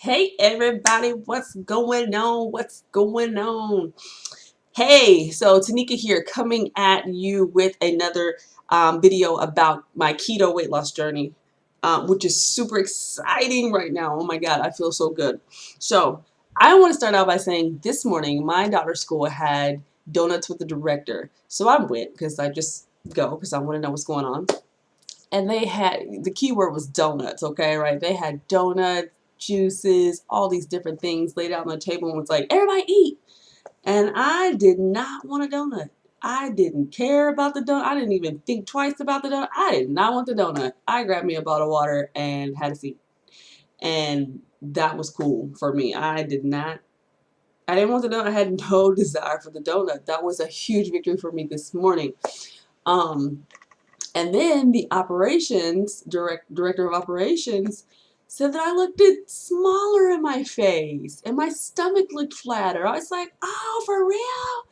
Hey everybody, what's going on? What's going on? Hey, so Tanika here coming at you with another video about my keto weight loss journey, which is super exciting right now. Oh my God, I feel so good. So I want to start out by saying this morning my daughter's school had donuts with the director. So I went because I just go because I want to know what's going on. And they had, the key word was donuts, okay, right? They had donuts, juices, all these different things laid out on the table and was like, everybody eat. And I did not want a donut. I didn't care about the donut. I didn't even think twice about the donut. I did not want the donut. I grabbed me a bottle of water and had a seat. And that was cool for me. I didn't want the donut. I had no desire for the donut. That was a huge victory for me this morning. Um, And then the director of operations said that I looked smaller in my face and my stomach looked flatter. I was like, oh, for real?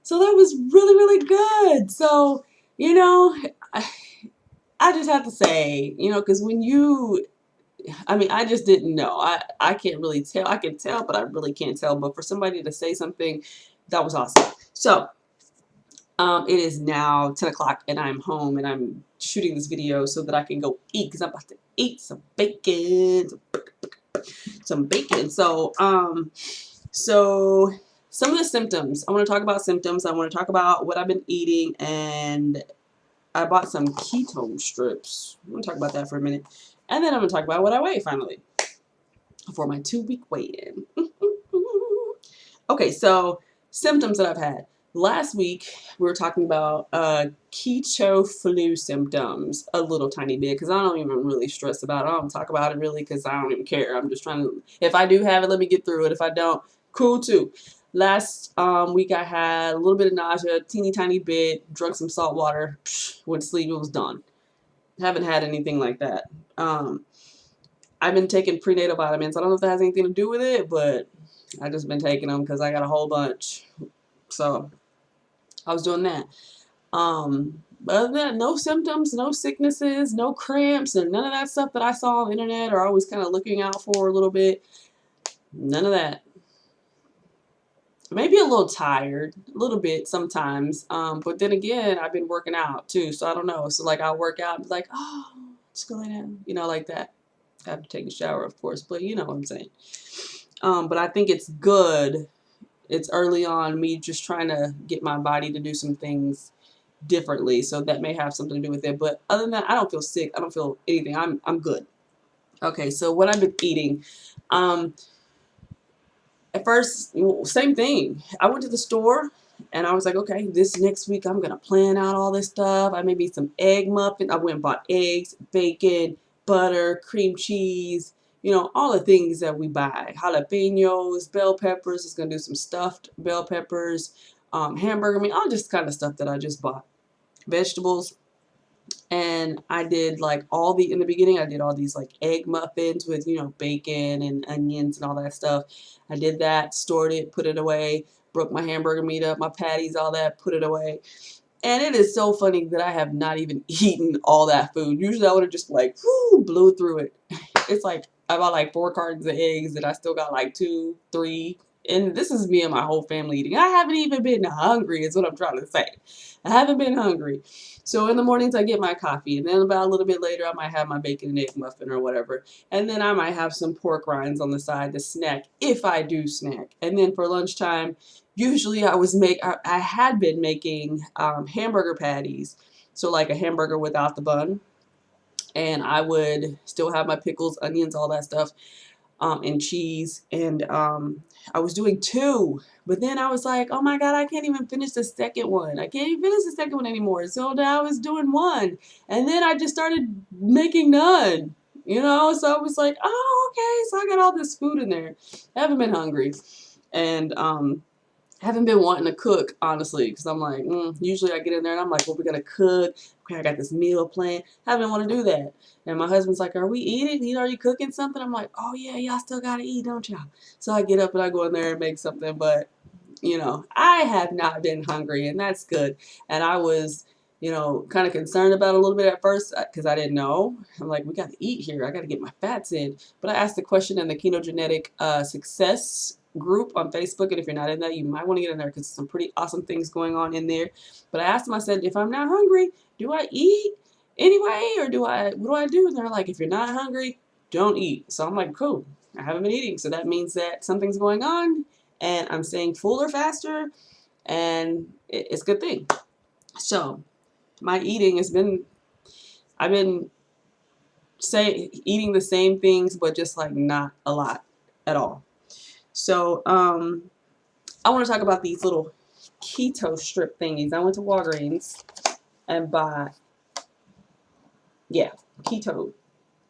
So that was really, really good. So, you know, I, I just have to say, because I just didn't know. I can't really tell. I can tell, but I really can't tell. But for somebody to say something, that was awesome. So, it is now 10 o'clock and I'm home and I'm shooting this video so that I can go eat because I'm about to eat some bacon. Some bacon. So some of the symptoms. I want to talk about symptoms. I want to talk about what I've been eating, and I bought some keto strips. I'm going to talk about that for a minute. And then I'm going to talk about what I weigh finally for my 2-week weigh-in. Okay, so symptoms that I've had. Last week, we were talking about keto flu symptoms a little tiny bit because I don't even really stress about it. I don't talk about it really because I don't even care. I'm just trying to, if I do have it, let me get through it. If I don't, cool too. Last week, I had a little bit of nausea, teeny tiny bit, drank some salt water, went to sleep, it was done. Haven't had anything like that. I've been taking prenatal vitamins. I don't know if that has anything to do with it, but I just been taking them because I got a whole bunch. So I was doing that. But other than that, no symptoms, no sicknesses, no cramps, and none of that stuff that I saw on the internet or I was kind of looking out for a little bit. None of that. Maybe a little tired, a little bit sometimes. But then again, I've been working out too, so I don't know. So like I'll work out and be like, oh, just go lay down, like that. I have to take a shower, of course, but you know what I'm saying. But I think it's good. It's early on me just trying to get my body to do some things differently, so that may have something to do with it. But other than that, I don't feel sick. I don't feel anything. I'm good. Okay, so what I've been eating. At first, same thing. I went to the store and I was like, okay, this next week I'm gonna plan out all this stuff. I maybe some egg muffin. I went and bought eggs, bacon, butter, cream cheese, all the things that we buy. Jalapenos, bell peppers. It's gonna do some stuffed bell peppers, hamburger meat, all this kind of stuff that I just bought. Vegetables. And I did like in the beginning, I did all these like egg muffins with, bacon and onions and all that stuff. I did that, stored it, put it away, broke my hamburger meat up, my patties, all that, put it away. And it is so funny that I have not even eaten all that food. Usually I would have just like, whoo, blew through it. It's like I bought like 4 cartons of eggs and I still got like 2, 3. And this is me and my whole family eating. I haven't even been hungry is what I'm trying to say. I haven't been hungry. So in the mornings I get my coffee, and then about a little bit later I might have my bacon and egg muffin or whatever. And then I might have some pork rinds on the side to snack if I do snack. And then for lunchtime, usually I had been making hamburger patties. So like a hamburger without the bun. And I would still have my pickles, onions, all that stuff, and cheese. And I was doing 2. But then I was like, oh my God, I can't even finish the second one. I can't even finish the second one anymore. So now I was doing 1. And then I just started making none. So I was like, oh, okay. So I got all this food in there. I haven't been hungry. And haven't been wanting to cook, honestly, because I'm like, usually I get in there and I'm like, well, we're going to cook. Okay, I got this meal planned. Haven't want to do that. And my husband's like, are we eating? Are you cooking something? I'm like, oh, yeah, y'all still got to eat, don't y'all? So I get up and I go in there and make something. But, I have not been hungry, and that's good. And I was kind of concerned about a little bit at first because I didn't know. I'm like, we got to eat here. I got to get my fats in. But I asked the question in the Ketogenetic Success group on Facebook, and if you're not in that, you might want to get in there because some pretty awesome things going on in there. But I asked them, I said, if I'm not hungry, do I eat anyway, or what do I do? And they're like, if you're not hungry, don't eat. So I'm like, cool. I haven't been eating, so that means that something's going on, and I'm staying fuller faster, and it's a good thing. So my eating has been, I've been eating the same things, but just like not a lot at all. So I want to talk about these little keto strip thingies. I went to Walgreens and bought,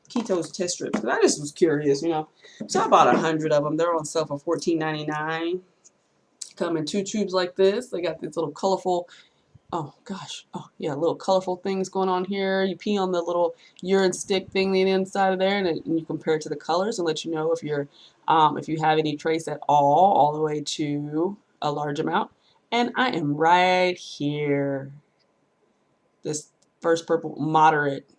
Keto's test strips because I just was curious, So I bought 100 of them. They're on sale for $14.99. Come in 2 tubes like this. They got these little colorful, oh gosh, oh yeah, little colorful things going on here. You pee on the little urine stick thing on the inside of there, and you compare it to the colors and let you know if you have any trace at all the way to a large amount. And I am right here. This first purple, moderate,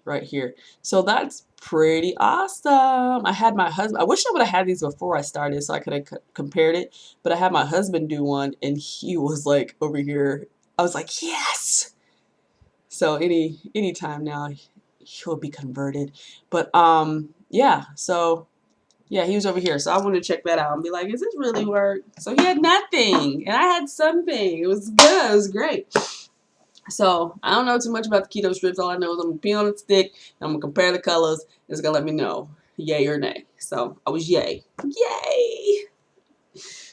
right here. So that's pretty awesome. I had my husband, I wish I would have had these before I started so I could have compared it, but I had my husband do one and he was like over here. I was like, yes. So any time now he'll be converted. But yeah, so yeah, he was over here. So I wanted to check that out and be like, is this really work? So he had nothing and I had something. It was good. It was great. So I don't know too much about the keto strips. All I know is I'm gonna pee on a stick and I'm gonna compare the colors. It's gonna let me know yay or nay. So I was yay. Yay!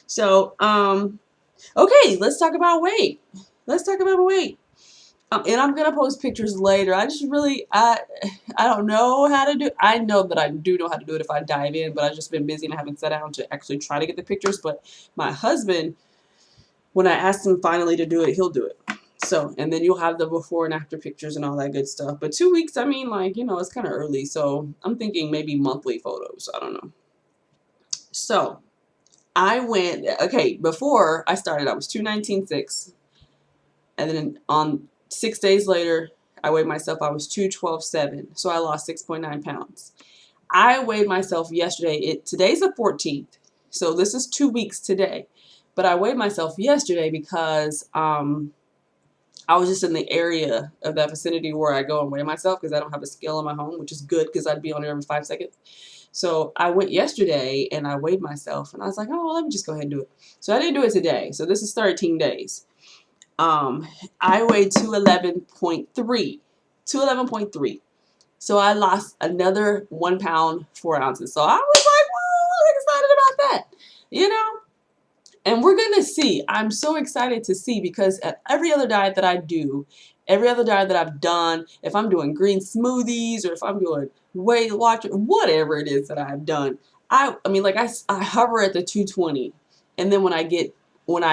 So okay, let's talk about weight. Let's talk about weight. And I'm gonna post pictures later. I just really I don't know how to do it. I know that I do know how to do it if I dive in, but I've just been busy and I haven't sat down to actually try to get the pictures. But my husband, when I asked him finally to do it, he'll do it. So, and then you'll have the before and after pictures and all that good stuff. But 2 weeks, I mean, like, it's kind of early. So I'm thinking maybe monthly photos. I don't know. So I went, okay, before I started, I was 219.6. And then on 6 days later, I weighed myself, I was 212.7. So I lost 6.9 pounds. I weighed myself yesterday. Today's the 14th. So this is 2 weeks today. But I weighed myself yesterday because, I was just in the area of that vicinity where I go and weigh myself because I don't have a scale in my home, which is good because I'd be on it every 5 seconds. So I went yesterday and I weighed myself and I was like, oh, well, let me just go ahead and do it. So I didn't do it today. So this is 13 days. I weighed 211.3. 211.3. So I lost another 1 pound, 4 ounces. So I was like, whoa, I'm excited about that. And we're going to see. I'm so excited to see because at every other diet that I do, every other diet that I've done, if I'm doing green smoothies or if I'm doing Weight Watchers, whatever it is that I've done, I mean, like I hover at the 220. And then when I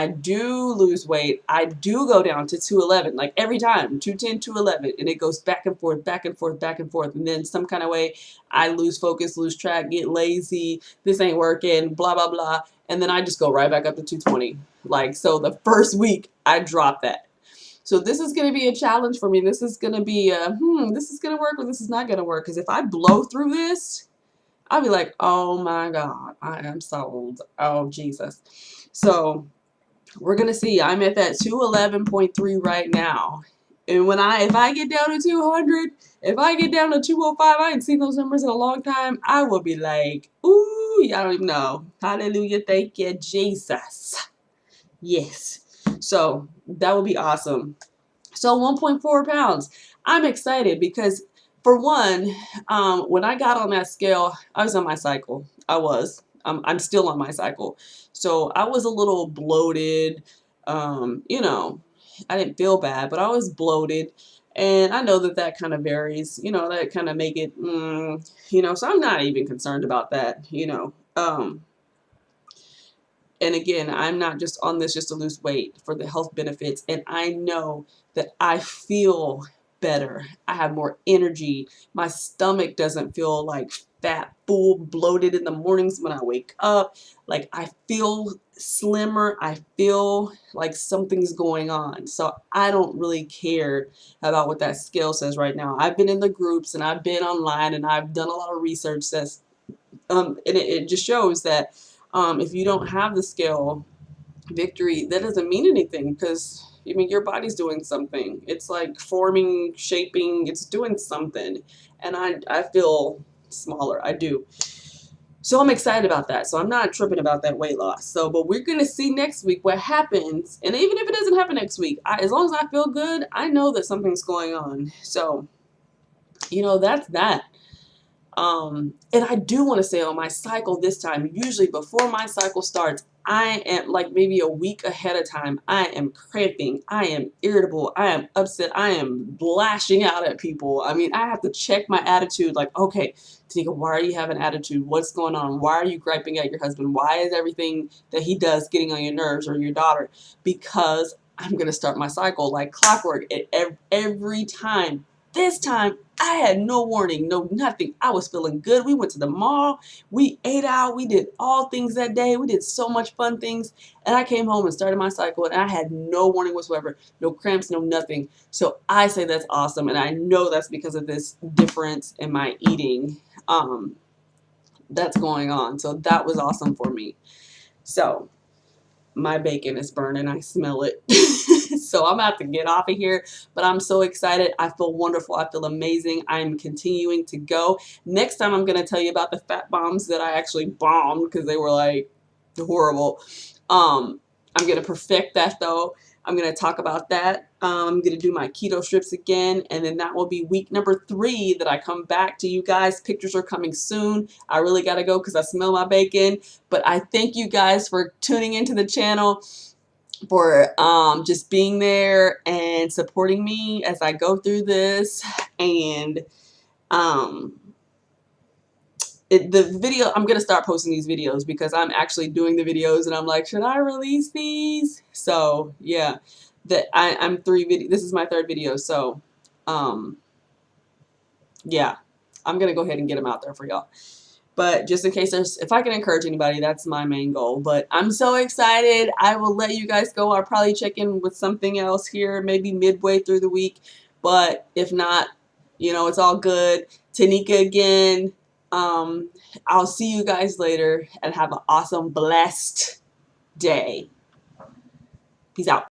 do lose weight, I do go down to 211, like every time, 210, 211, and it goes back and forth, back and forth, back and forth. And then some kind of way I lose focus, lose track, get lazy, this ain't working, blah, blah, blah. And then I just go right back up to 220. Like, so the first week I drop that. So this is going to be a challenge for me. This is going to be this is going to work or this is not going to work. Because if I blow through this, I'll be like, oh my God, I am sold. Oh, Jesus. So we're going to see. I'm at that 211.3 right now. And if I get down to 200, if I get down to 205, I ain't seen those numbers in a long time. I will be like, ooh, y'all don't even know. Hallelujah. Thank you, Jesus. Yes. So that would be awesome. So 1.4 pounds. I'm excited because for one, when I got on that scale, I was on my cycle. I'm still on my cycle. So I was a little bloated. I didn't feel bad, but I was bloated. And I know that kind of varies, that kind of make it, so I'm not even concerned about that, and again, I'm not just on this just to lose weight for the health benefits. And I know that I feel better. I have more energy. My stomach doesn't feel like fat, full, bloated in the mornings when I wake up. Like I feel slimmer, I feel like something's going on. So I don't really care about what that scale says right now. I've been in the groups and I've been online and I've done a lot of research that's and it just shows that if you don't have the scale victory, that doesn't mean anything, because I mean your body's doing something. It's like forming, shaping, it's doing something. And I feel smaller. I do. So I'm excited about that. So I'm not tripping about that weight loss. So, but we're going to see next week what happens. And even if it doesn't happen next week, as long as I feel good, I know that something's going on. So, that's that. And I do want to say on my cycle this time, usually before my cycle starts, I am like maybe a week ahead of time. I am cramping. I am irritable. I am upset. I am lashing out at people. I mean, I have to check my attitude like, okay, Tanika, why are you having attitude? What's going on? Why are you griping at your husband? Why is everything that he does getting on your nerves, or your daughter? Because I'm going to start my cycle like clockwork every time. This time, I had no warning, no nothing. I was feeling good. We went to the mall. We ate out. We did all things that day. We did so much fun things. And I came home and started my cycle, and I had no warning whatsoever. No cramps, no nothing. So I say that's awesome. And I know that's because of this difference in my eating that's going on. So that was awesome for me. So my bacon is burning. I smell it. So I'm about to get off of here, but I'm so excited. I feel wonderful. I feel amazing. I'm continuing to go. Next time I'm going to tell you about the fat bombs that I actually bombed because they were like horrible. I'm going to perfect that though. I'm going to talk about that. I'm going to do my keto strips again, and then that will be week number 3 that I come back to you guys. Pictures are coming soon. I really got to go because I smell my bacon, but I thank you guys for tuning into the channel, for just being there and supporting me as I go through this. And the video, I'm gonna start posting these videos because I'm actually doing the videos, and I'm like, should I release these? So yeah, I'm 3 video. This is my 3rd video, so yeah, I'm gonna go ahead and get them out there for y'all. But just in case if I can encourage anybody, that's my main goal. But I'm so excited. I will let you guys go. I'll probably check in with something else here, maybe midway through the week. But if not, it's all good. Tanika again. I'll see you guys later, and have an awesome, blessed day. Peace out.